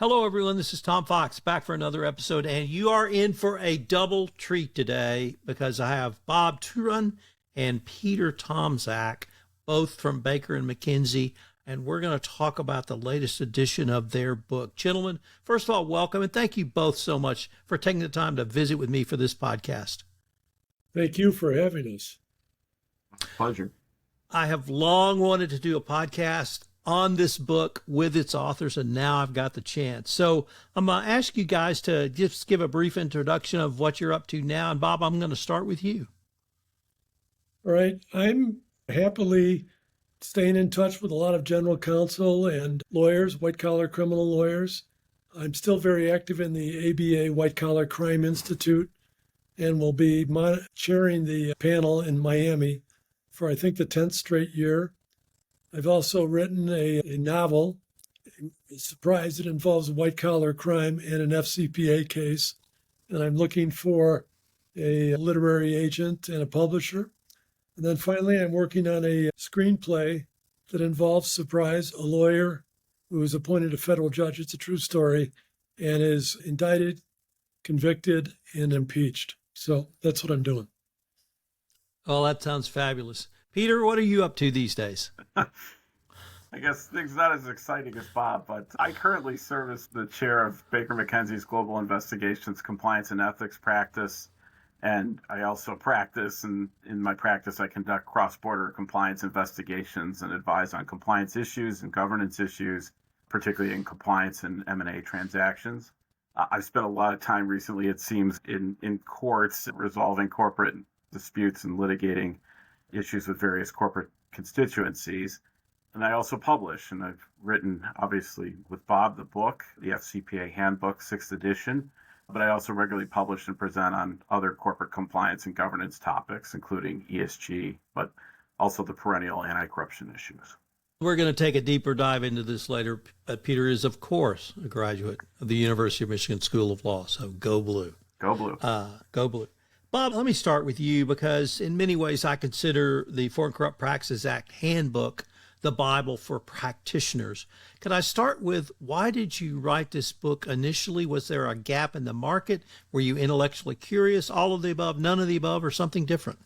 Hello, everyone. This is Tom Fox back for another episode, and you are in for a double treat today because I have Bob Tarun and Peter Tomczak, both from Baker and McKenzie, and we're going to talk about the latest edition of their book. Gentlemen, first of all, welcome, and thank you both so much for taking the time to visit with me for this podcast. Thank you for having us. Pleasure. I have long wanted to do a podcast on this book with its authors, and now I've got the chance. So I'm going to ask you guys to just give a brief introduction of what you're up to now. And Bob, I'm going to start with you. All right. I'm happily staying in touch with a lot of general counsel and lawyers, white-collar criminal lawyers. I'm still very active in the ABA White Collar Crime Institute and will be chairing the panel in Miami for, I think, the 10th straight year. I've also written a novel, a surprise that involves white-collar crime and an FCPA case, and I'm looking for a literary agent and a publisher. And then finally, I'm working on a screenplay that involves, surprise, a lawyer who is appointed a federal judge. It's a true story, and is indicted, convicted, and impeached. So that's what I'm doing. Oh, that sounds fabulous. Peter, what are you up to these days? I guess things not as exciting as Bob, but I currently serve as the chair of Baker McKenzie's Global Investigations Compliance and Ethics practice. And I also practice, and in my practice, I conduct cross-border compliance investigations and advise on compliance issues and governance issues, particularly in compliance and M&A transactions. I've spent a lot of time recently, it seems, in courts resolving corporate disputes and litigating issues with various corporate constituencies. And I also publish, and I've written, obviously, with Bob, the book, the FCPA Handbook, 6th edition, but I also regularly publish and present on other corporate compliance and governance topics, including ESG, but also the perennial anti-corruption issues. We're going to take a deeper dive into this later. Peter is, of course, a graduate of the University of Michigan School of Law, so go blue. Go blue. Go blue. Bob, let me start with you because in many ways I consider the Foreign Corrupt Practices Act Handbook the Bible for practitioners. Could I start with why did you write this book initially? Was there a gap in the market? Were you intellectually curious? All of the above, none of the above, or something different?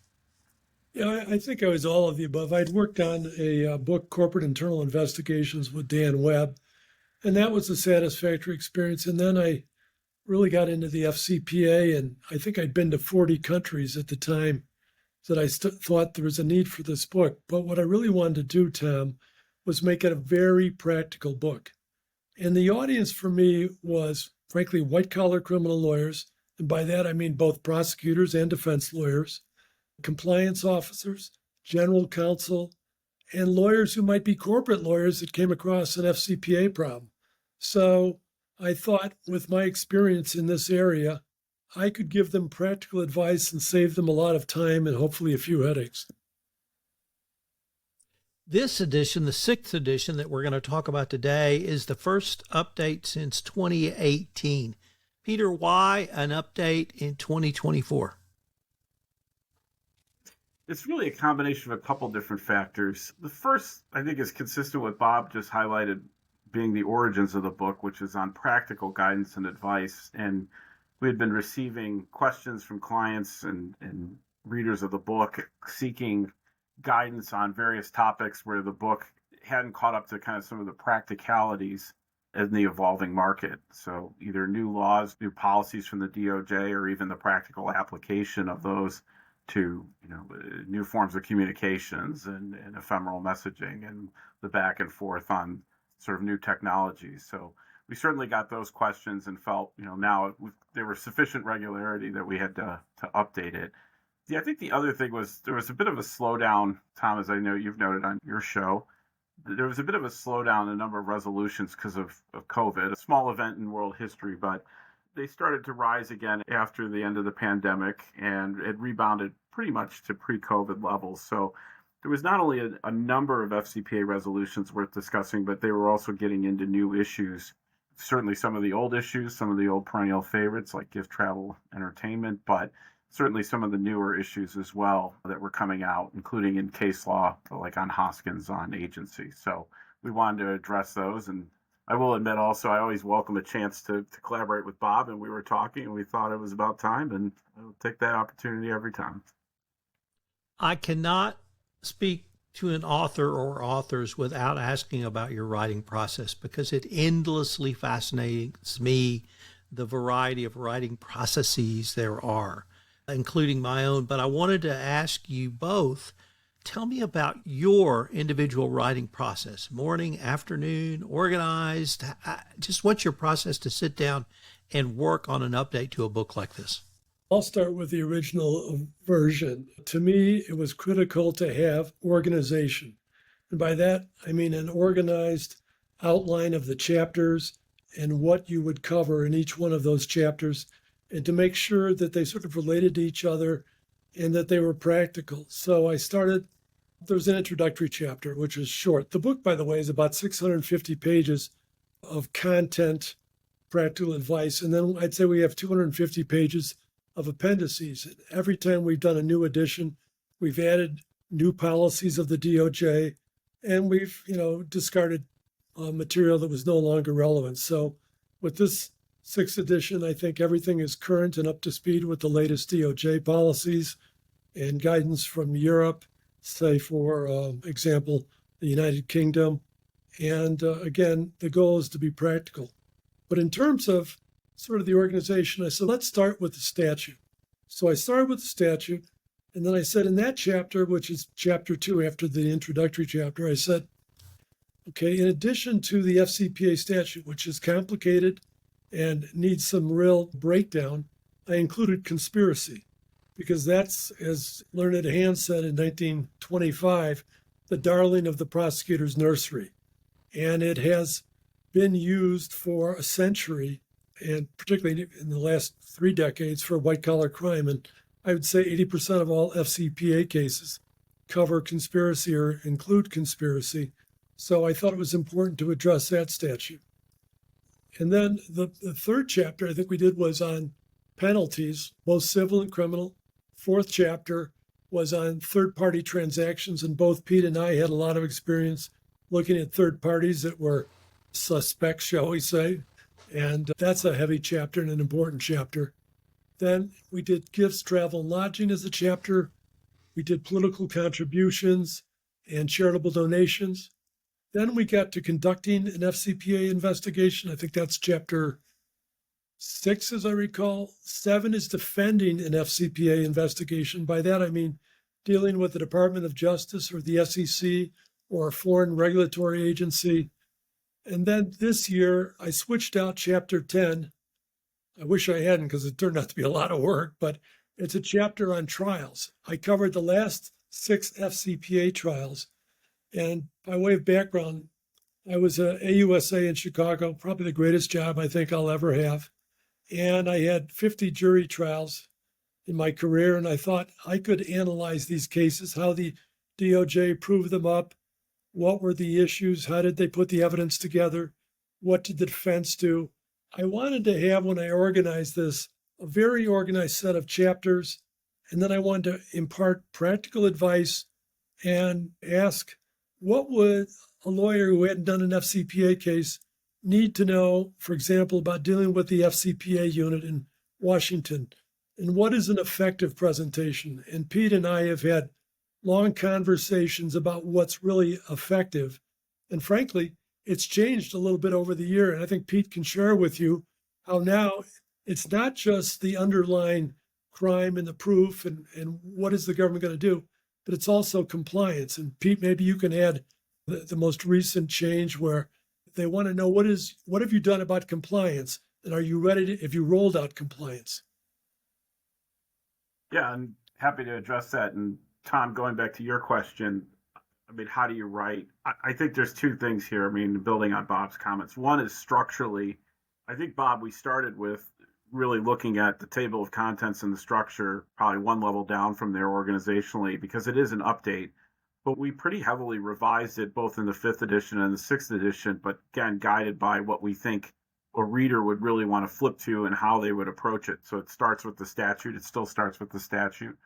Yeah, I think I was all of the above. I'd worked on a book, Corporate Internal Investigations, with Dan Webb, and that was a satisfactory experience. And then I really got into the FCPA, and I think I'd been to 40 countries at the time that I thought there was a need for this book. But what I really wanted to do, Tom, was make it a very practical book. And the audience for me was, frankly, white-collar criminal lawyers, and by that I mean both prosecutors and defense lawyers, compliance officers, general counsel, and lawyers who might be corporate lawyers that came across an FCPA problem. So I thought with my experience in this area, I could give them practical advice and save them a lot of time and hopefully a few headaches. This edition, the 6th edition that we're going to talk about today, is the first update since 2018. Peter, why an update in 2024? It's really a combination of a couple different factors. The first, I think, is consistent with Bob just highlighted, being the origins of the book, which is on practical guidance and advice. And we had been receiving questions from clients and readers of the book seeking guidance on various topics where the book hadn't caught up to kind of some of the practicalities in the evolving market. So either new laws, new policies from the DOJ, or even the practical application of those to new forms of communications and ephemeral messaging and the back and forth on sort of new technologies. So we certainly got those questions and felt, now there was sufficient regularity that we had to update it. I think the other thing was there was a bit of a slowdown, Tom, as I know you've noted on your show. There was a bit of a slowdown in the number of resolutions because of COVID, a small event in world history, but they started to rise again after the end of the pandemic, and it rebounded pretty much to pre-COVID levels. So there was not only a number of FCPA resolutions worth discussing, but they were also getting into new issues. Certainly some of the old issues, some of the old perennial favorites like gift, travel, entertainment, but certainly some of the newer issues as well that were coming out, including in case law, like on Hoskins, on agency. So we wanted to address those, and I will admit also, I always welcome a chance to collaborate with Bob, and we were talking and we thought it was about time, and I'll take that opportunity every time. I cannot speak to an author or authors without asking about your writing process, because it endlessly fascinates me, the variety of writing processes there are, including my own. But I wanted to ask you both, tell me about your individual writing process, morning, afternoon, organized, just what's your process to sit down and work on an update to a book like this? I'll start with the original version. To me, it was critical to have organization. And by that, I mean an organized outline of the chapters and what you would cover in each one of those chapters, and to make sure that they sort of related to each other and that they were practical. So I started, there's an introductory chapter, which is short. The book, by the way, is about 650 pages of content, practical advice. And then I'd say we have 250 pages of appendices. Every time we've done a new edition, we've added new policies of the DOJ, and we've, discarded material that was no longer relevant. So with this sixth edition, I think everything is current and up to speed with the latest DOJ policies and guidance from Europe, say, for example, the United Kingdom. And again, the goal is to be practical. But in terms of sort of the organization, I said, let's start with the statute. So I started with the statute, and then I said in that chapter, which is chapter 2 after the introductory chapter, I said, okay, in addition to the FCPA statute, which is complicated and needs some real breakdown, I included conspiracy, because that's, as Learned Hand said in 1925, the darling of the prosecutor's nursery. And it has been used for a century, and particularly in the last 3 decades, for white-collar crime. And I would say 80% of all FCPA cases cover conspiracy or include conspiracy. So I thought it was important to address that statute. And then the third chapter I think we did was on penalties, both civil and criminal. Fourth chapter was on third-party transactions, and both Pete and I had a lot of experience looking at third parties that were suspects, shall we say. And that's a heavy chapter and an important chapter. Then we did gifts, travel, and lodging as a chapter. We did political contributions and charitable donations. Then we got to conducting an FCPA investigation. I think that's chapter 6, as I recall. 7 is defending an FCPA investigation. By that, I mean dealing with the Department of Justice or the SEC or a foreign regulatory agency. And then this year, I switched out chapter 10. I wish I hadn't, because it turned out to be a lot of work, but it's a chapter on trials. I covered the last 6 FCPA trials. And by way of background, I was a AUSA in Chicago, probably the greatest job I think I'll ever have. And I had 50 jury trials in my career, and I thought I could analyze these cases, how the DOJ proved them up, what were the issues, how did they put the evidence together, what did the defense do. I wanted to have, when I organized this, a very organized set of chapters, and then I wanted to impart practical advice and ask, what would a lawyer who hadn't done an FCPA case need to know, for example, about dealing with the FCPA unit in Washington? And what is an effective presentation? And Pete and I have had long conversations about what's really effective. And frankly, it's changed a little bit over the year. And I think Pete can share with you how now it's not just the underlying crime and the proof and what is the government going to do, but it's also compliance. And Pete, maybe you can add the most recent change where they want to know what have you done about compliance? And are you ready have you rolled out compliance? Yeah, I'm happy to address that. And Tom, going back to your question, I mean, how do you write? I think there's 2 things here. I mean, building on Bob's comments. One is structurally. I think, Bob, we started with really looking at the table of contents and the structure, probably one level down from there organizationally, because it is an update. But we pretty heavily revised it both in the 5th edition and the 6th edition, but again, guided by what we think a reader would really want to flip to and how they would approach it. So it starts with the statute. It still starts with the statute.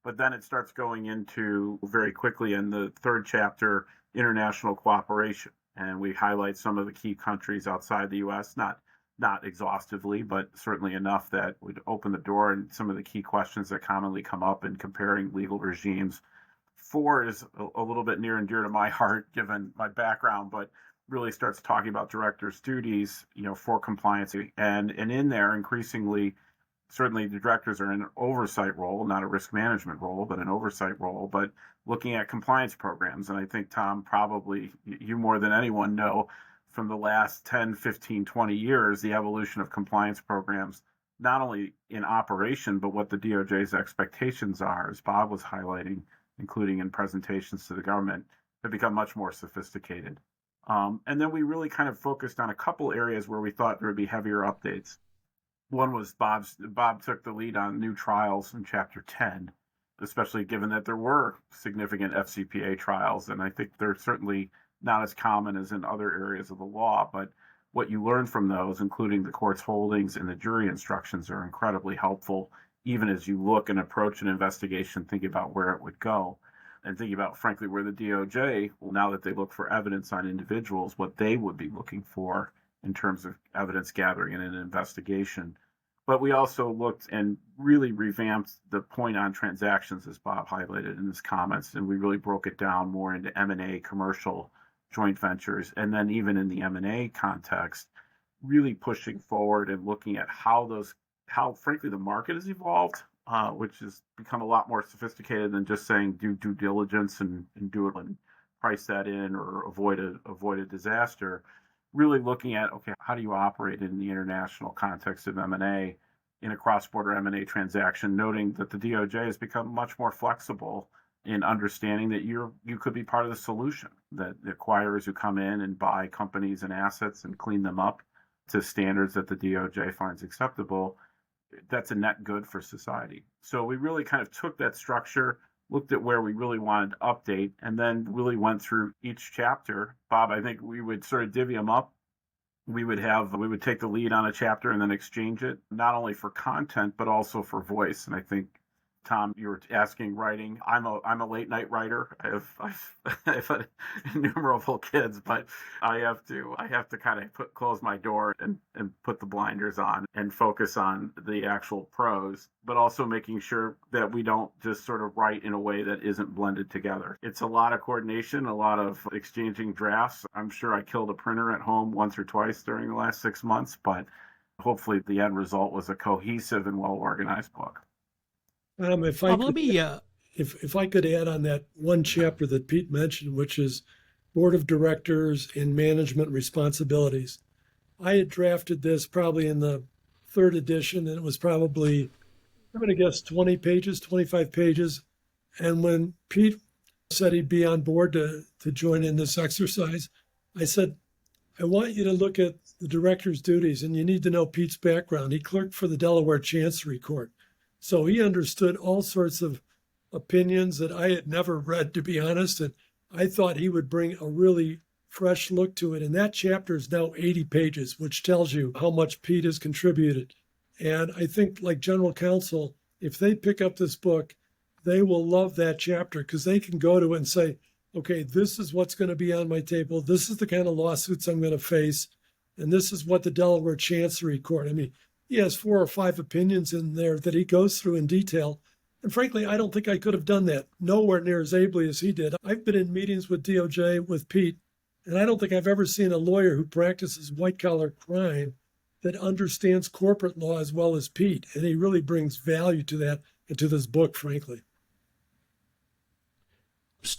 But then it starts going into, very quickly in the 3rd chapter, international cooperation. and we highlight some of the key countries outside the U.S., not exhaustively, but certainly enough that would open the door and some of the key questions that commonly come up in comparing legal regimes. 4 is a little bit near and dear to my heart, given my background, but really starts talking about directors' duties, for compliance. And in there, increasingly, certainly the directors are in an oversight role, not a risk management role, but an oversight role, but looking at compliance programs. And I think, Tom, probably you more than anyone know from the last 10, 15, 20 years, the evolution of compliance programs, not only in operation, but what the DOJ's expectations are, as Bob was highlighting, including in presentations to the government, have become much more sophisticated. And then we really kind of focused on a couple areas where we thought there would be heavier updates. One was Bob took the lead on new trials in Chapter 10, especially given that there were significant FCPA trials, and I think they're certainly not as common as in other areas of the law, but what you learn from those, including the court's holdings and the jury instructions, are incredibly helpful, even as you look and approach an investigation, think about where it would go, and think about, frankly, where the DOJ, now that they look for evidence on individuals, what they would be looking for in terms of evidence gathering in an investigation. But we also looked and really revamped the point on transactions, as Bob highlighted in his comments, and we really broke it down more into M&A, commercial, joint ventures, and then even in the M&A context, really pushing forward and looking at how frankly the market has evolved, which has become a lot more sophisticated than just saying do due diligence and do it and price that in or avoid a disaster. Really looking at, okay, how do you operate in the international context of M&A in a cross-border M&A transaction, noting that the DOJ has become much more flexible in understanding that you could be part of the solution, that the acquirers who come in and buy companies and assets and clean them up to standards that the DOJ finds acceptable, that's a net good for society. So we really kind of took that structure, looked at where we really wanted to update, and then really went through each chapter. Bob, I think we would sort of divvy them up. We would take the lead on a chapter and then exchange it, not only for content, but also for voice. And I think, Tom, you were asking writing. I'm a late night writer. I have innumerable kids, but I have to kind of close my door and put the blinders on and focus on the actual prose, but also making sure that we don't just sort of write in a way that isn't blended together. It's a lot of coordination, a lot of exchanging drafts. I'm sure I killed a printer at home once or twice during the last 6 months, but hopefully the end result was a cohesive and well-organized book. If I could add on that one chapter that Pete mentioned, which is board of directors and management responsibilities. I had drafted this probably in the 3rd edition, and it was probably, I'm going to guess 20 pages, 25 pages. And when Pete said he'd be on board to join in this exercise, I said, I want you to look at the director's duties, and you need to know Pete's background. He clerked for the Delaware Chancery Court. So he understood all sorts of opinions that I had never read, to be honest, and I thought he would bring a really fresh look to it. And that chapter is now 80 pages, which tells you how much Pete has contributed. And I think, like general counsel, if they pick up this book, they will love that chapter because they can go to it and say, okay, this is what's going to be on my table. This is the kind of lawsuits I'm going to face. And this is what the Delaware Chancery Court, he has 4 or 5 opinions in there that he goes through in detail. And frankly, I don't think I could have done that nowhere near as ably as he did. I've been in meetings with DOJ, with Pete, and I don't think I've ever seen a lawyer who practices white-collar crime that understands corporate law as well as Pete. And he really brings value to that and to this book, frankly.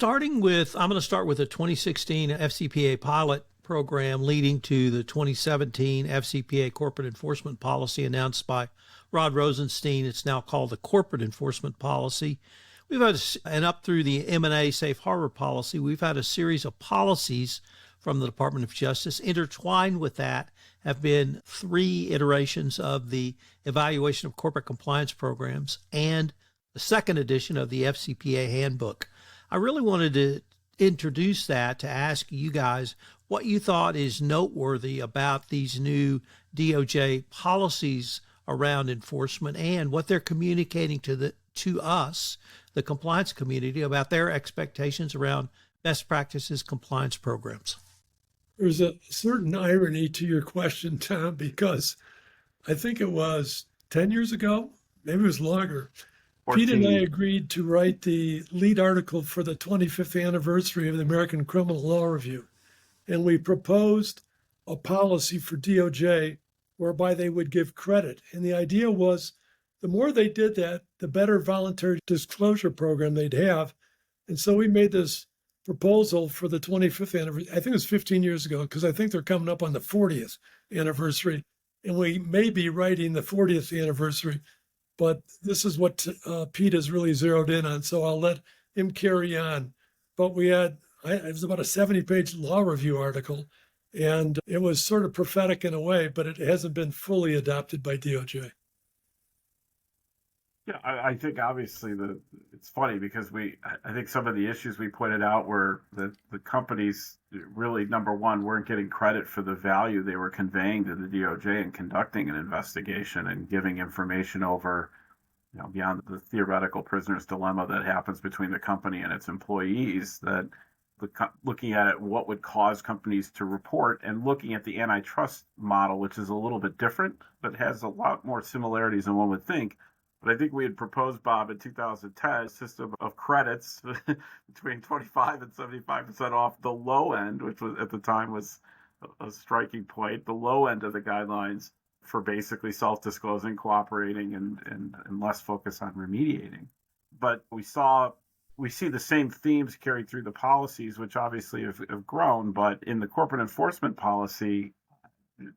I'm going to start with the 2016 FCPA pilot program leading to the 2017 FCPA corporate enforcement policy announced by Rod Rosenstein. It's now called the corporate enforcement policy. We've had, and up through the M&A safe harbor policy, we've had a series of policies from the Department of Justice. Intertwined with that have been 3 iterations of the evaluation of corporate compliance programs and the 2nd edition of the FCPA Handbook. I really wanted to introduce that to ask you guys what you thought is noteworthy about these new DOJ policies around enforcement and what they're communicating to us, the compliance community, about their expectations around best practices compliance programs. There's a certain irony to your question, Tom, because I think it was 10 years ago, maybe it was longer. 14. Pete and I agreed to write the lead article for the 25th anniversary of the American Criminal Law Review. And we proposed a policy for DOJ whereby they would give credit. And the idea was the more they did that, the better voluntary disclosure program they'd have. And so we made this proposal for the 25th anniversary. I think it was 15 years ago, because I think they're coming up on the 40th anniversary. And we may be writing the 40th anniversary. But this is what Pete has really zeroed in on, so I'll let him carry on. But it was about a 70-page law review article, and it was sort of prophetic in a way, but it hasn't been fully adopted by DOJ. Yeah, I think obviously it's funny because I think some of the issues we pointed out were that the companies really, number one, weren't getting credit for the value they were conveying to the DOJ in conducting an investigation and giving information over, beyond the theoretical prisoner's dilemma that happens between the company and its employees, that looking at it, what would cause companies to report, and looking at the antitrust model, which is a little bit different, but has a lot more similarities than one would think. But I think we had proposed, Bob, in 2010, a system of credits between 25 and 75% off the low end, which was at the time was a striking point, the low end of the guidelines for basically self-disclosing, cooperating, and less focus on remediating. But we see the same themes carried through the policies, which obviously have grown, but in the corporate enforcement policy,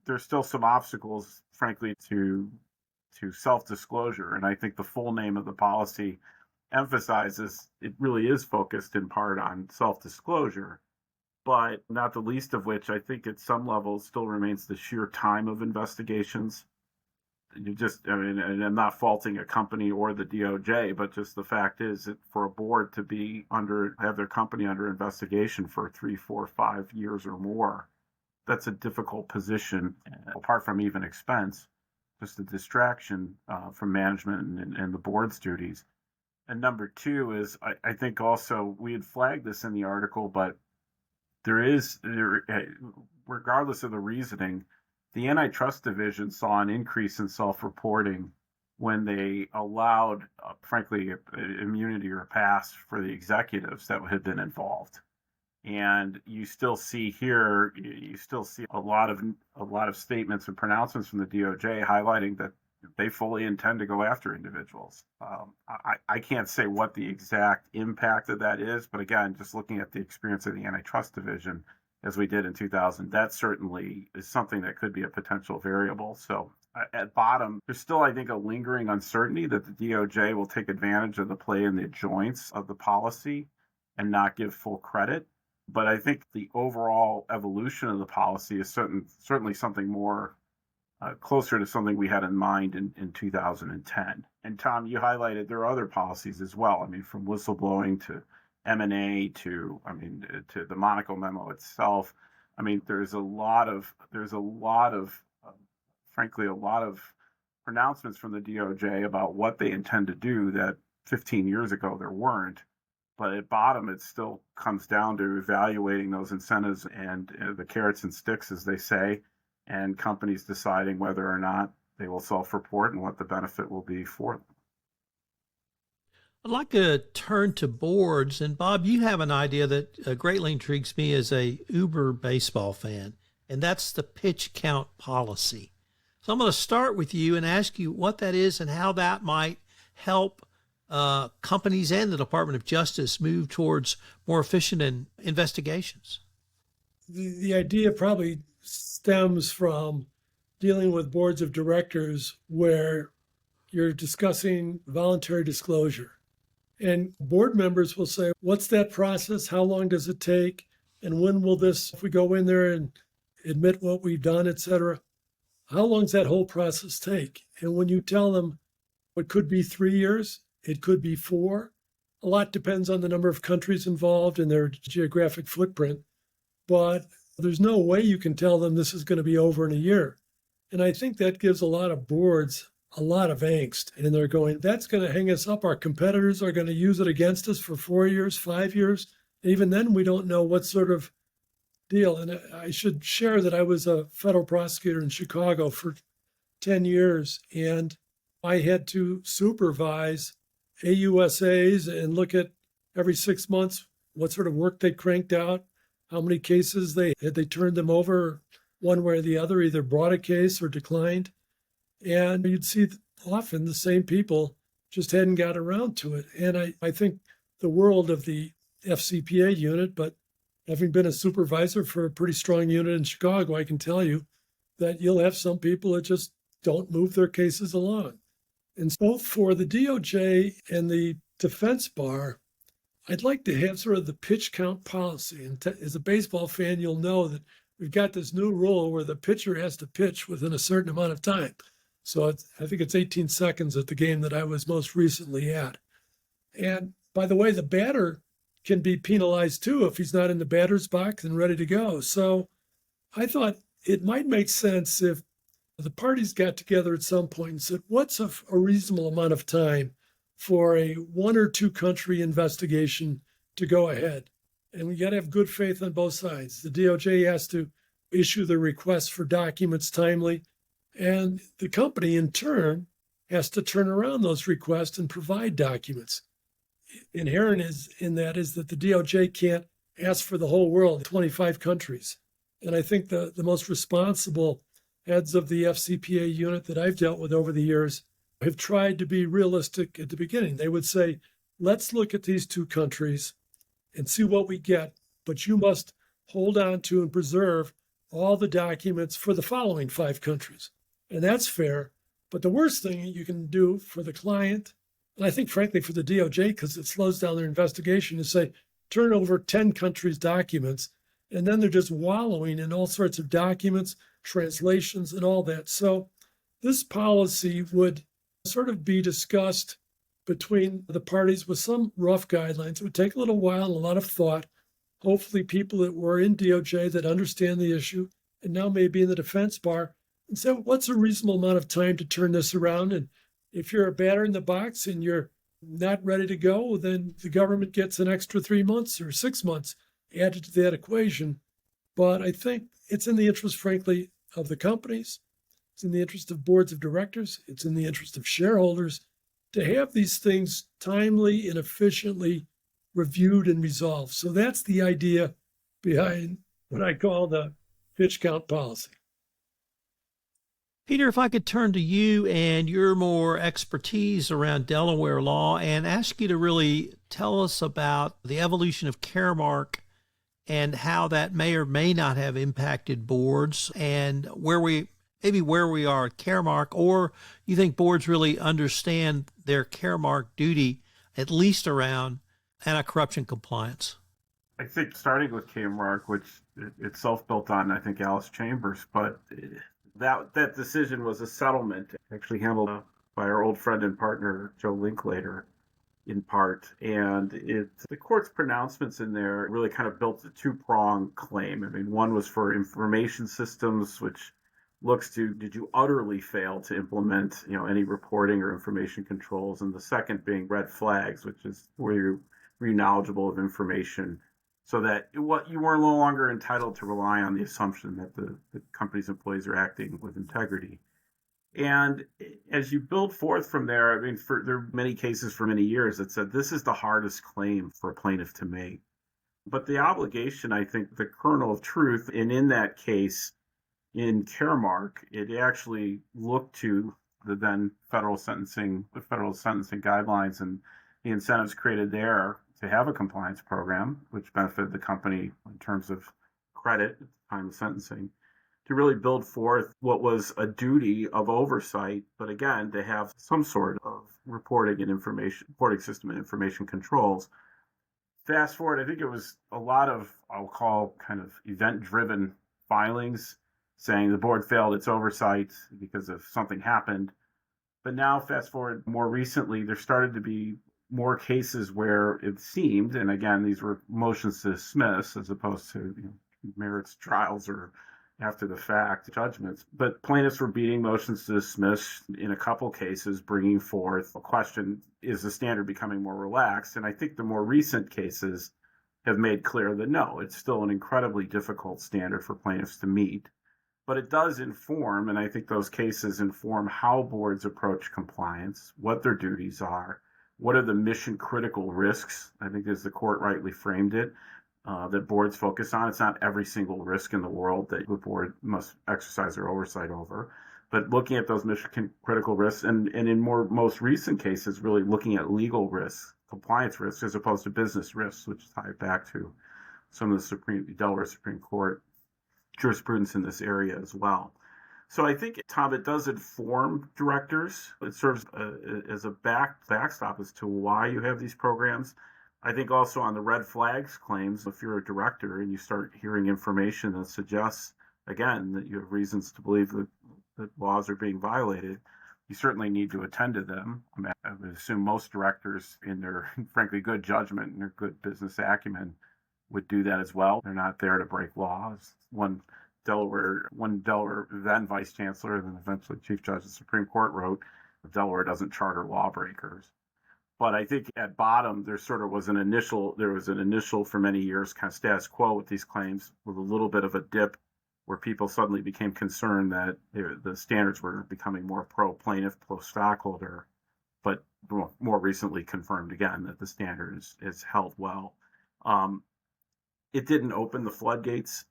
there's still some obstacles, frankly, to self-disclosure. And I think the full name of the policy emphasizes it really is focused in part on self-disclosure, but not the least of which I think at some level still remains the sheer time of investigations. And I'm not faulting a company or the DOJ, but just the fact is that for a board to have their company under investigation for 3, 4, 5 years or more, that's a difficult position, apart from even expense. Just a distraction from management and the board's duties. And number two is, I think also we had flagged this in the article, but regardless of the reasoning, the antitrust division saw an increase in self-reporting when they allowed, frankly, immunity or a pass for the executives that had been involved. And you still see a lot of statements and pronouncements from the DOJ highlighting that they fully intend to go after individuals. I can't say what the exact impact of that is, but again, just looking at the experience of the antitrust division, as we did in 2000, that certainly is something that could be a potential variable. So at bottom, there's still, I think, a lingering uncertainty that the DOJ will take advantage of the play in the joints of the policy and not give full credit. But I think the overall evolution of the policy is certainly something more closer to something we had in mind in 2010. And Tom, you highlighted there are other policies as well. I mean, from whistleblowing to M&A to the Monaco memo itself. I mean, there's a lot of frankly, a lot of pronouncements from the DOJ about what they intend to do that 15 years ago there weren't. But at bottom, it still comes down to evaluating those incentives and the carrots and sticks, as they say, and companies deciding whether or not they will self-report and what the benefit will be for them. I'd like to turn to boards. And Bob, you have an idea that greatly intrigues me as a Uber baseball fan, and that's the pitch count policy. So I'm going to start with you and ask you what that is and how that might help companies and the Department of Justice move towards more efficient investigations. The idea probably stems from dealing with boards of directors where you're discussing voluntary disclosure. And board members will say, what's that process? How long does it take? And when will this, if we go in there and admit what we've done, et cetera, how long does that whole process take? And when you tell them it could be 3 years, it could be 4. A lot depends on the number of countries involved and their geographic footprint. But there's no way you can tell them this is going to be over in a year. And I think that gives a lot of boards a lot of angst. And they're going, that's going to hang us up. Our competitors are going to use it against us for 4 years, 5 years. Even then, we don't know what sort of deal. And I should share that I was a federal prosecutor in Chicago for 10 years, and I had to supervise AUSAs and look at every 6 months what sort of work they cranked out, how many cases they turned them over one way or the other, either brought a case or declined. And you'd see often the same people just hadn't got around to it. And I think the world of the FCPA unit, but having been a supervisor for a pretty strong unit in Chicago, I can tell you that you'll have some people that just don't move their cases along. And both for the DOJ and the defense bar, I'd like to have sort of the pitch count policy. And as a baseball fan, you'll know that we've got this new rule where the pitcher has to pitch within a certain amount of time. So I think it's 18 seconds at the game that I was most recently at. And by the way, the batter can be penalized too if he's not in the batter's box and ready to go. So I thought it might make sense if the parties got together at some point and said, what's a reasonable amount of time for a one or two country investigation to go ahead? And we got to have good faith on both sides. The DOJ has to issue the request for documents timely, and the company in turn has to turn around those requests and provide documents. Inherent in that is that the DOJ can't ask for the whole world, 25 countries. And I think the most responsible heads of the FCPA unit that I've dealt with over the years have tried to be realistic at the beginning. They would say, let's look at these two countries and see what we get, but you must hold on to and preserve all the documents for the following 5 countries. And that's fair. But the worst thing you can do for the client, and I think frankly for the DOJ, because it slows down their investigation, is say, turn over 10 countries' documents, and then they're just wallowing in all sorts of documents, translations, and all that. So this policy would sort of be discussed between the parties with some rough guidelines. It would take a little while and a lot of thought. Hopefully people that were in DOJ that understand the issue and now may be in the defense bar and say, what's a reasonable amount of time to turn this around? And if you're a batter in the box and you're not ready to go, then the government gets an extra 3 months or 6 months added to that equation. But I think it's in the interest, frankly, of the companies. It's in the interest of boards of directors. It's in the interest of shareholders to have these things timely and efficiently reviewed and resolved. So that's the idea behind what I call the pitch count policy. Peter, if I could turn to you and your more expertise around Delaware law and ask you to really tell us about the evolution of Caremark and how that may or may not have impacted boards and where we are at Caremark, or you think boards really understand their Caremark duty, at least around anti-corruption compliance. I think starting with Caremark, which itself built on, I think, Alice Chambers, but that decision was a settlement actually handled by our old friend and partner, Joe Linklater, in part. And the court's pronouncements in there really kind of built a two-pronged claim. I mean, one was for information systems, which looks to, did you utterly fail to implement, any reporting or information controls? And the second being red flags, which is where you're knowledgeable of information, so that you were no longer entitled to rely on the assumption that the company's employees are acting with integrity. And as you build forth from there, I mean, there are many cases for many years that said this is the hardest claim for a plaintiff to make. But the obligation, I think, the kernel of truth, and in that case, in Caremark, it actually looked to the then federal sentencing guidelines and the incentives created there to have a compliance program, which benefited the company in terms of credit at the time of sentencing, to really build forth what was a duty of oversight, but again, to have some sort of reporting system and information controls. Fast forward, I think it was a lot of, I'll call kind of event-driven filings saying the board failed its oversight because of something happened. But now, fast forward more recently, there started to be more cases where it seemed, and again, these were motions to dismiss as opposed to merits trials or after the fact judgments, but plaintiffs were beating motions to dismiss in a couple cases, bringing forth a question, is the standard becoming more relaxed? And I think the more recent cases have made clear that no, it's still an incredibly difficult standard for plaintiffs to meet. But it does inform, and I think those cases inform how boards approach compliance, what their duties are, what are the mission critical risks, I think as the court rightly framed it, that boards focus on. It's not every single risk in the world that the board must exercise their oversight over, but looking at those mission critical risks, and in most recent cases, really looking at legal risks, compliance risks, as opposed to business risks, which tie back to some of the Delaware Supreme Court jurisprudence in this area as well. So I think, Tom, it does inform directors. It serves as a backstop as to why you have these programs. I think also on the red flags claims, if you're a director and you start hearing information that suggests, again, that you have reasons to believe that laws are being violated, you certainly need to attend to them. I would assume most directors, in their, frankly, good judgment and their good business acumen, would do that as well. They're not there to break laws. One Delaware then Vice Chancellor, and then eventually Chief Judge of the Supreme Court wrote, Delaware doesn't charter lawbreakers. But I think at bottom, there was an initial for many years kind of status quo with these claims, with a little bit of a dip where people suddenly became concerned that the standards were becoming more pro-plaintiff, pro-stockholder, but more recently confirmed again that the standard is held well. It didn't open the floodgates,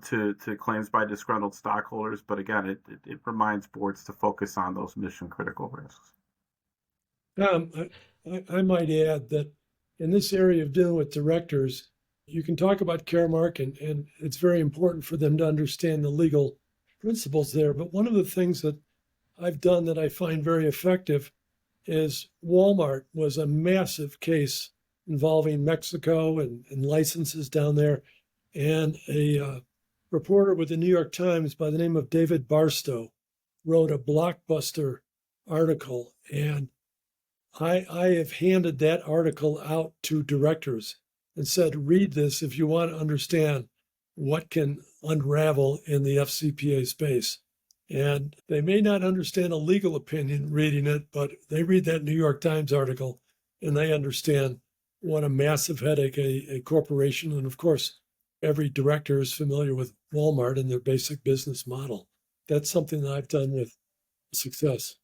to claims by disgruntled stockholders, but again, it reminds boards to focus on those mission critical risks. I might add that in this area of dealing with directors, you can talk about Caremark, and it's very important for them to understand the legal principles there. But one of the things that I've done that I find very effective is Walmart was a massive case involving Mexico and licenses down there. And a reporter with the New York Times by the name of David Barstow wrote a blockbuster article. And I have handed that article out to directors and said, read this if you want to understand what can unravel in the FCPA space. And they may not understand a legal opinion reading it, but they read that New York Times article and they understand what a massive headache a corporation, and of course, every director is familiar with Walmart and their basic business model. That's something that I've done with success.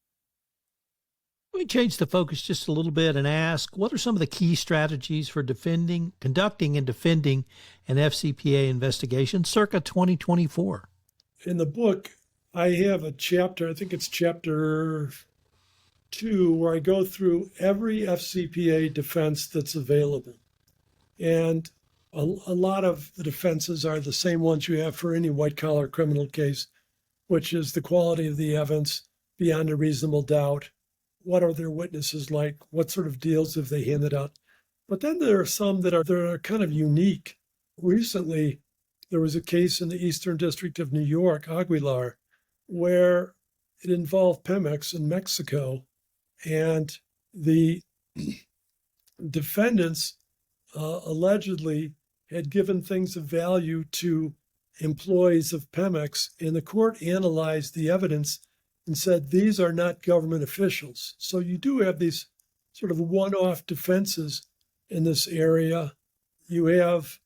Let me change the focus just a little bit and ask, what are some of the key strategies for conducting and defending an FCPA investigation circa 2024? In the book, I have a chapter, I think it's chapter 2, where I go through every FCPA defense that's available. And a lot of the defenses are the same ones you have for any white-collar criminal case, which is the quality of the evidence beyond a reasonable doubt. What are their witnesses like? What sort of deals have they handed out? But then there are some that are kind of unique. Recently, there was a case in the Eastern District of New York, Aguilar, where it involved Pemex in Mexico, and the defendants allegedly had given things of value to employees of Pemex, and the court analyzed the evidence and said, these are not government officials. So you do have these sort of one-off defenses in this area. You have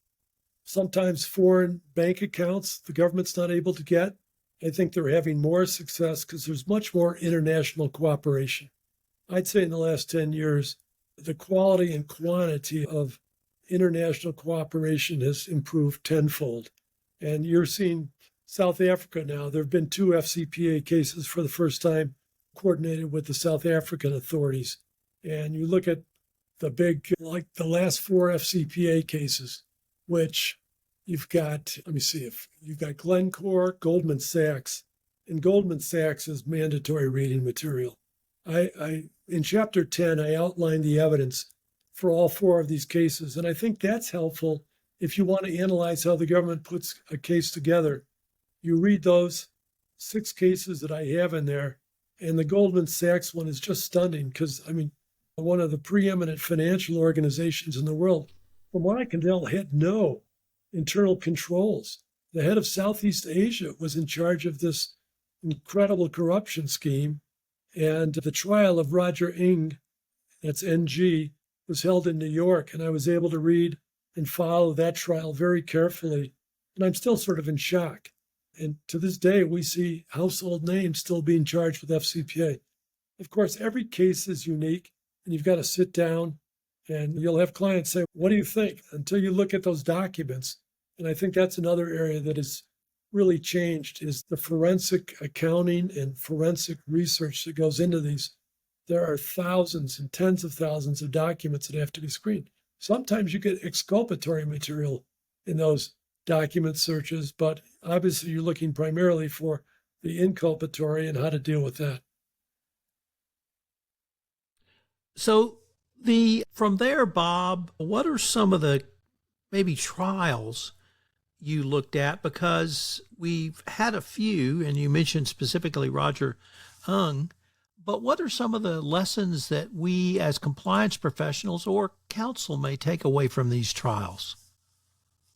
sometimes foreign bank accounts the government's not able to get. I think they're having more success because there's much more international cooperation. I'd say in the last 10 years, the quality and quantity of international cooperation has improved tenfold. And you're seeing South Africa now. There have been 2 FCPA cases for the first time coordinated with the South African authorities. And you look at the big, like the last 4 FCPA cases, which you've got, let me see, if you've got Glencore, Goldman Sachs, and Goldman Sachs is mandatory reading material. In chapter 10, I outlined the evidence for all 4 of these cases. And I think that's helpful if you want to analyze how the government puts a case together. You read those 6 cases that I have in there, and the Goldman Sachs one is just stunning because, one of the preeminent financial organizations in the world, from what I can tell, had no internal controls. The head of Southeast Asia was in charge of this incredible corruption scheme, and the trial of Roger Ng, that's NG, was held in New York, and I was able to read and follow that trial very carefully. And I'm still sort of in shock. And to this day, we see household names still being charged with FCPA. Of course, every case is unique, and you've got to sit down and you'll have clients say, what do you think? Until you look at those documents. And I think that's another area that has really changed is the forensic accounting and forensic research that goes into these. There are thousands and tens of thousands of documents that have to be screened. Sometimes you get exculpatory material in those document searches, but obviously you're looking primarily for the inculpatory and how to deal with that. So from there, Bob, what are some of the maybe trials you looked at? Because we've had a few, and you mentioned specifically Roger Ung, but what are some of the lessons that we as compliance professionals or counsel may take away from these trials?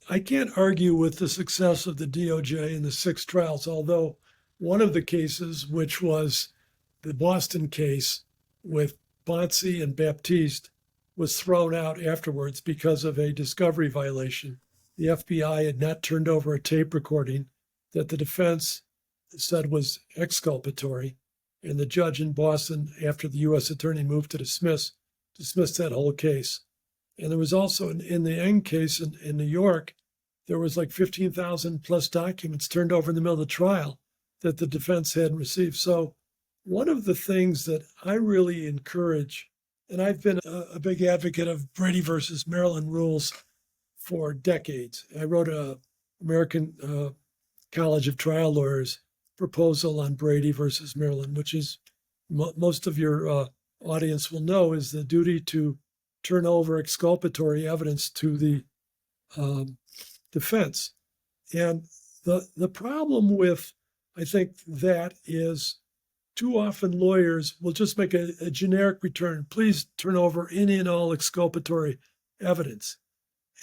I can't argue with the success of the DOJ in the 6 trials, although one of the cases, which was the Boston case with Bonsi and Baptiste, was thrown out afterwards because of a discovery violation. The FBI had not turned over a tape recording that the defense said was exculpatory, and the judge in Boston, after the U.S. attorney moved to dismissed that whole case. And there was also in the Eng case in New York, there was like 15,000 plus documents turned over in the middle of the trial that the defense hadn't received. So one of the things that I really encourage, and I've been a big advocate of Brady versus Maryland rules for decades. I wrote a American College of Trial Lawyers proposal on Brady versus Maryland, which is most of your audience will know is the duty to turn over exculpatory evidence to the defense. And the problem with, I think, that is too often lawyers will just make a generic return. Please turn over any and all exculpatory evidence.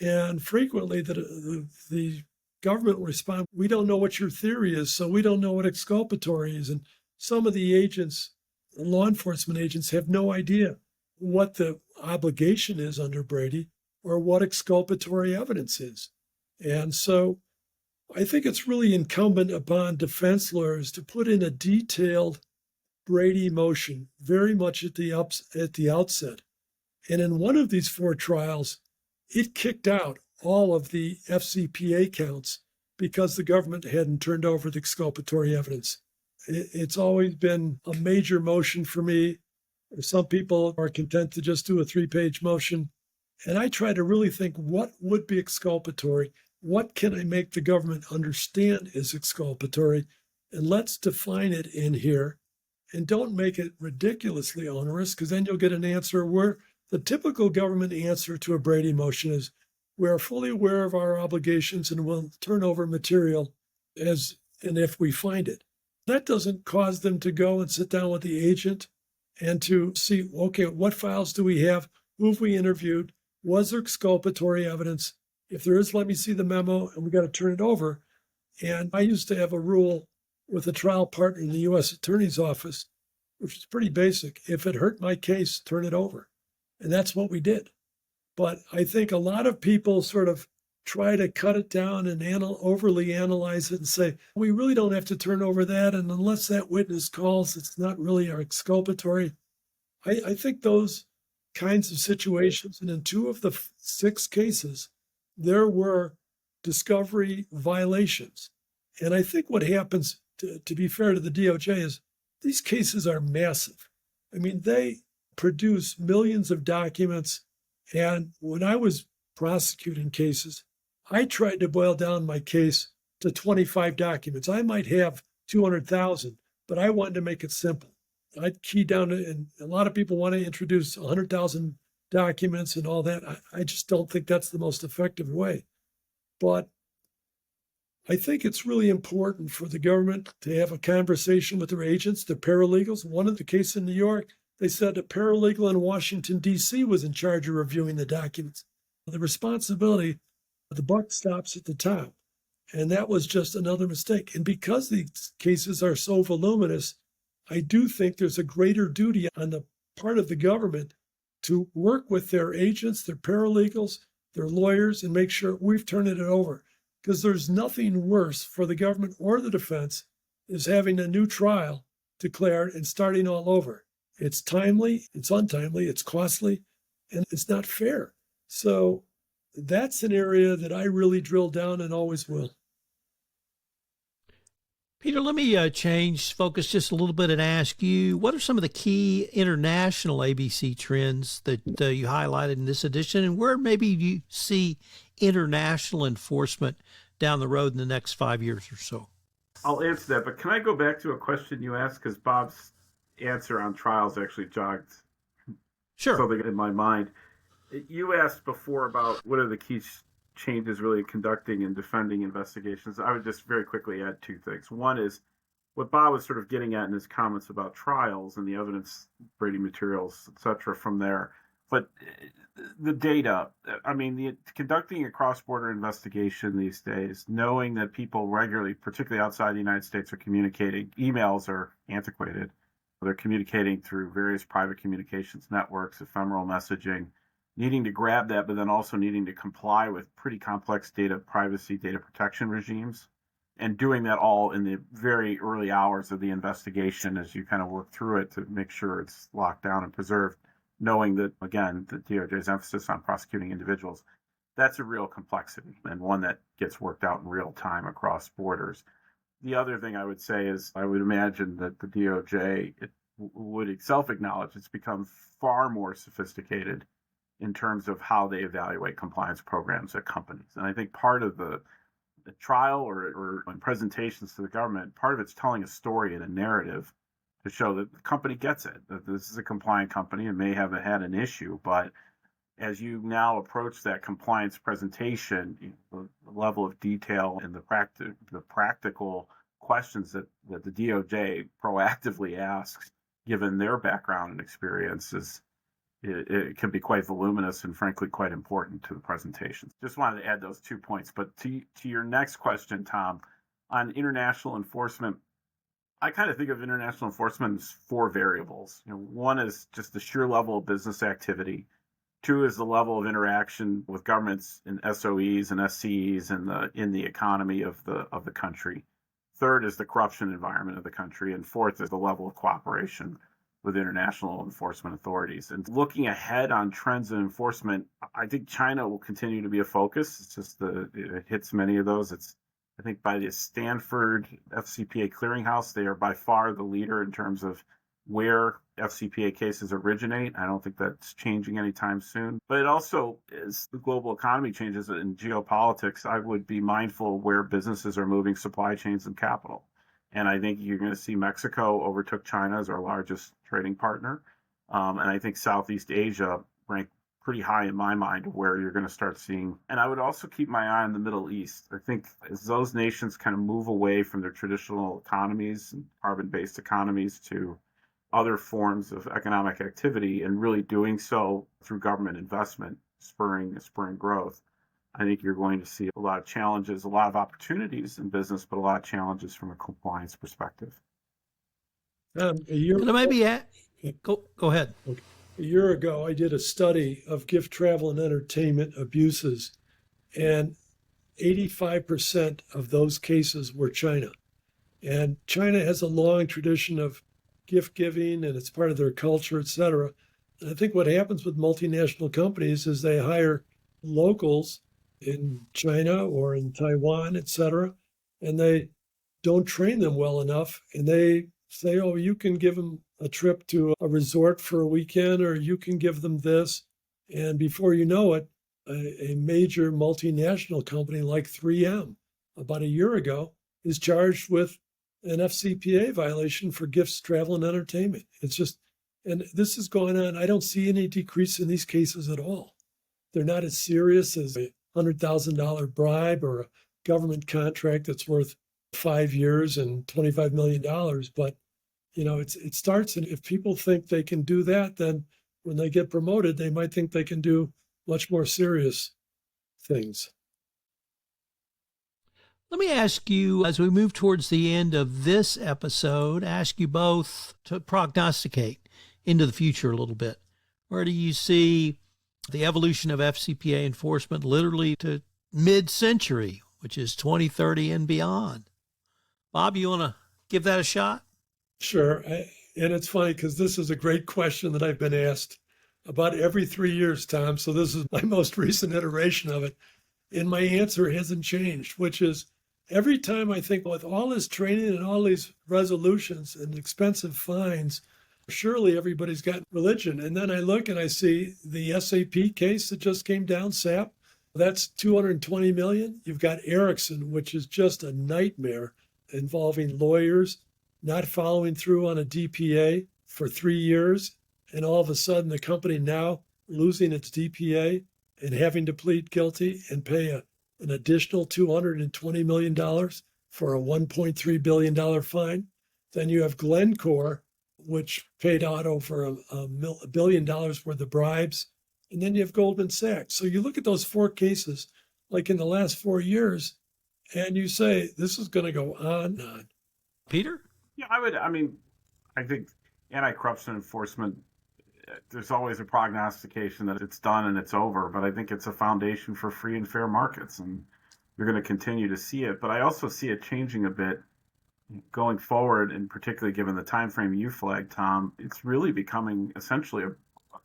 And frequently the government will respond, we don't know what your theory is, so we don't know what exculpatory is. And some of the agents, law enforcement agents, have no idea what the obligation is under Brady or what exculpatory evidence is. And so I think it's really incumbent upon defense lawyers to put in a detailed Brady motion very much at the outset. And in one of these 4 trials, it kicked out all of the FCPA counts because the government hadn't turned over the exculpatory evidence. It's always been a major motion for me. Some people are content to just do a 3-page motion. And I try to really think, what would be exculpatory? What can I make the government understand is exculpatory? And let's define it in here. And don't make it ridiculously onerous, because then you'll get an answer where the typical government answer to a Brady motion is, we are fully aware of our obligations and will turn over material as and if we find it. That doesn't cause them to go and sit down with the agent and to see, okay, what files do we have? Who have we interviewed? Was there exculpatory evidence? If there is, let me see the memo, and we got to turn it over. And I used to have a rule with a trial partner in the U.S. Attorney's Office, which is pretty basic. If it hurt my case, turn it over. And that's what we did. But I think a lot of people sort of try to cut it down and overly analyze it and say, we really don't have to turn over that. And unless that witness calls, it's not really exculpatory. I think those kinds of situations, and in 2 of the 6 cases, there were discovery violations. And I think what happens, to be fair to the DOJ, is these cases are massive. I mean, they produce millions of documents. And when I was prosecuting cases, I tried to boil down my case to 25 documents. I might have 200,000, but I wanted to make it simple. I'd key down, and a lot of people want to introduce 100,000 documents and all that. I just don't think that's the most effective way. But I think it's really important for the government to have a conversation with their agents, their paralegals. One of the cases in New York, they said a paralegal in Washington, D.C. was in charge of reviewing the documents. The responsibility, the buck stops at the top. And that was just another mistake. And because these cases are so voluminous, I do think there's a greater duty on the part of the government to work with their agents, their paralegals, their lawyers, and make sure we've turned it over. Because there's nothing worse for the government or the defense is having a new trial declared and starting all over. It's timely, it's untimely, it's costly, and it's not fair. So that's an area that I really drill down and always will. Peter, let me change focus just a little bit and ask you, what are some of the key international ABC trends that you highlighted in this edition, and where maybe you see international enforcement down the road in the next 5 years or so? I'll answer that, but can I go back to a question you asked? Because Bob's answer on trials actually jogged something in my mind. You asked before about what are the key changes really conducting and defending investigations. I would just very quickly add two things. One is what Bob was sort of getting at in his comments about trials and the evidence, Brady materials, et cetera, from there. But the data, I mean, conducting a cross-border investigation these days, knowing that people regularly, particularly outside the United States, are communicating, emails are antiquated. They're communicating through various private communications networks, ephemeral messaging, needing to grab that, but then also needing to comply with pretty complex data privacy, data protection regimes, and doing that all in the very early hours of the investigation as you kind of work through it to make sure it's locked down and preserved, knowing that, again, the DOJ's emphasis on prosecuting individuals, that's a real complexity and one that gets worked out in real time across borders. The other thing I would say is I would imagine that the DOJ would self-acknowledge it's become far more sophisticated in terms of how they evaluate compliance programs at companies. And I think part of the trial or in presentations to the government, part of it's telling a story and a narrative to show that the company gets it, that this is a compliant company and may have had an issue. But as you now approach that compliance presentation, the level of detail and the practical questions that the DOJ proactively asks, given their background and experiences, it can be quite voluminous and frankly quite important to the presentation. Just wanted to add those 2 points. But to your next question, Tom, on international enforcement, I kind of think of international enforcement as 4 variables. One is just the sheer level of business activity. 2 is the level of interaction with governments and SOEs and SCEs in the economy of the country. 3rd is the corruption environment of the country, and 4th is the level of cooperation with international enforcement authorities. And looking ahead on trends in enforcement, I think China will continue to be a focus. It's just it hits many of those. I think by the Stanford FCPA clearinghouse, they are by far the leader in terms of where FCPA cases originate. I don't think that's changing anytime soon. But it also, as the global economy changes in geopolitics, I would be mindful of where businesses are moving supply chains and capital. And I think you're going to see Mexico overtook China as our largest trading partner. And I think Southeast Asia ranked pretty high in my mind of where you're going to start seeing. And I would also keep my eye on the Middle East. I think as those nations kind of move away from their traditional economies and carbon-based economies to other forms of economic activity and really doing so through government investment, spurring growth, I think you're going to see a lot of challenges, a lot of opportunities in business, but a lot of challenges from a compliance perspective. A year Go ahead. Okay. A year ago, I did a study of gift, travel, and entertainment abuses, and 85% of those cases were China. And China has a long tradition of gift giving, and it's part of their culture, et cetera. And I think what happens with multinational companies is they hire locals in China or in Taiwan, et cetera, and they don't train them well enough. And they say, oh, you can give them a trip to a resort for a weekend, or you can give them this. And before you know it, a major multinational company like 3M, about a year ago, is charged with an FCPA violation for gifts, travel, and entertainment. It's just, and this is going on. I don't see any decrease in these cases at all. They're not as serious as a $100,000 bribe or a government contract that's worth 5 years and $25 million. But, it starts, and if people think they can do that, then when they get promoted, they might think they can do much more serious things. Let me ask you, as we move towards the end of this episode, ask you both to prognosticate into the future a little bit. Where do you see the evolution of FCPA enforcement literally to mid-century, which is 2030 and beyond. Bob, you want to give that a shot? Sure. And it's funny because this is a great question that I've been asked about every 3 years, Tom. So this is my most recent iteration of it. And my answer hasn't changed, which is every time I think with all this training and all these resolutions and expensive fines, surely everybody's got religion. And then I look and I see the SAP case that just came down, SAP, that's $220 million. You've got Ericsson, which is just a nightmare involving lawyers not following through on a DPA for 3 years. And all of a sudden the company now losing its DPA and having to plead guilty and pay an additional $220 million for a $1.3 billion fine. Then you have Glencore, which paid out over $1 billion worth of bribes. And then you have Goldman Sachs. So you look at those 4 cases, like in the last 4 years, and you say, this is going to go on and on. Peter? Yeah, I think anti-corruption enforcement, there's always a prognostication that it's done and it's over, but I think it's a foundation for free and fair markets, and you're going to continue to see it. But I also see it changing a bit going forward, and particularly given the time frame you flagged, Tom. It's really becoming essentially a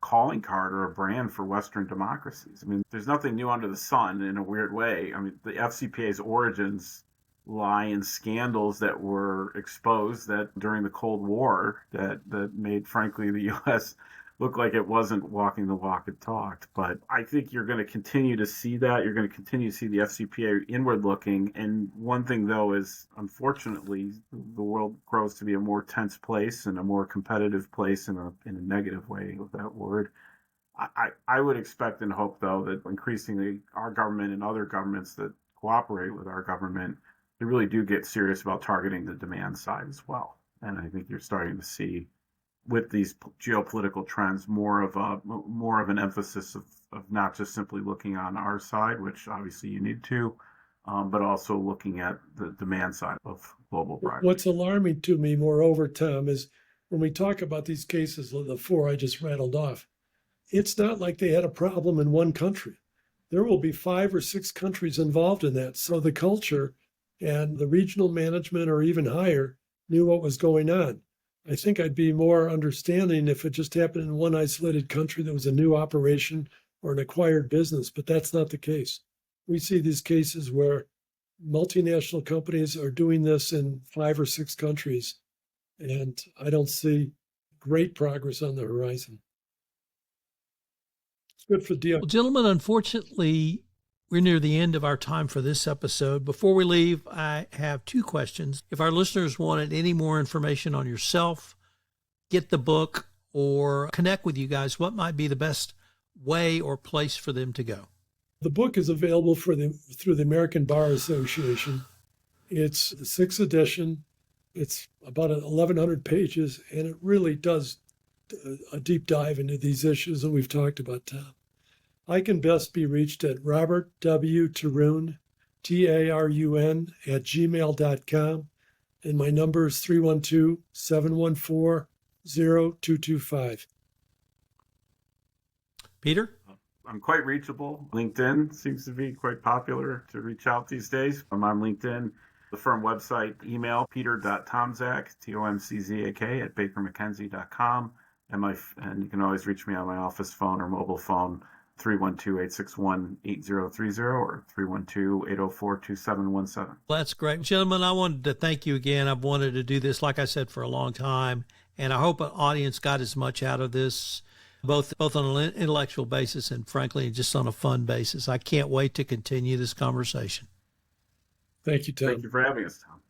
calling card or a brand for Western democracies. I mean, there's nothing new under the sun in a weird way. I mean, the FCPA's origins lie in scandals that were exposed that during the Cold War that made, frankly, the U.S. look like it wasn't walking the walk it talked. But I think you're going to continue to see that. You're going to continue to see the FCPA inward looking. And one thing, though, is unfortunately the world grows to be a more tense place and a more competitive place in a negative way with that word. I would expect and hope, though, that increasingly our government and other governments that cooperate with our government, they really do get serious about targeting the demand side as well. And I think you're starting to see, with these geopolitical trends, more of an emphasis of not just simply looking on our side, which obviously you need to, but also looking at the demand side of global bribery. What's alarming to me, moreover, Tom, is when we talk about these cases, the 4 I just rattled off, it's not like they had a problem in one country. There will be 5 or 6 countries involved in that. So the culture and the regional management, or even higher, knew what was going on. I think I'd be more understanding if it just happened in one isolated country that was a new operation or an acquired business, but that's not the case. We see these cases where multinational companies are doing this in 5 or 6 countries, and I don't see great progress on the horizon. It's good for DOJ. Well, gentlemen, unfortunately, we're near the end of our time for this episode. Before we leave, I have 2 questions. If our listeners wanted any more information on yourself, get the book, or connect with you guys, what might be the best way or place for them to go? The book is available through the American Bar Association. It's the 6th edition. It's about 1,100 pages, and it really does a deep dive into these issues that we've talked about, Tom. I can best be reached at Robert W. Tarun, Tarun, @gmail.com, and my number is 312-714-0225. Peter? I'm quite reachable. LinkedIn seems to be quite popular to reach out these days. I'm on LinkedIn. The firm website, email, peter.tomczak, Tomczak, @bakermckenzie.com. And you can always reach me on my office phone or mobile phone, 312-861-8030 or 312-804-2717. Well, that's great. Gentlemen, I wanted to thank you again. I've wanted to do this, like I said, for a long time, and I hope an audience got as much out of this, both on an intellectual basis and, frankly, just on a fun basis. I can't wait to continue this conversation. Thank you, Tom. Thank you for having us, Tom.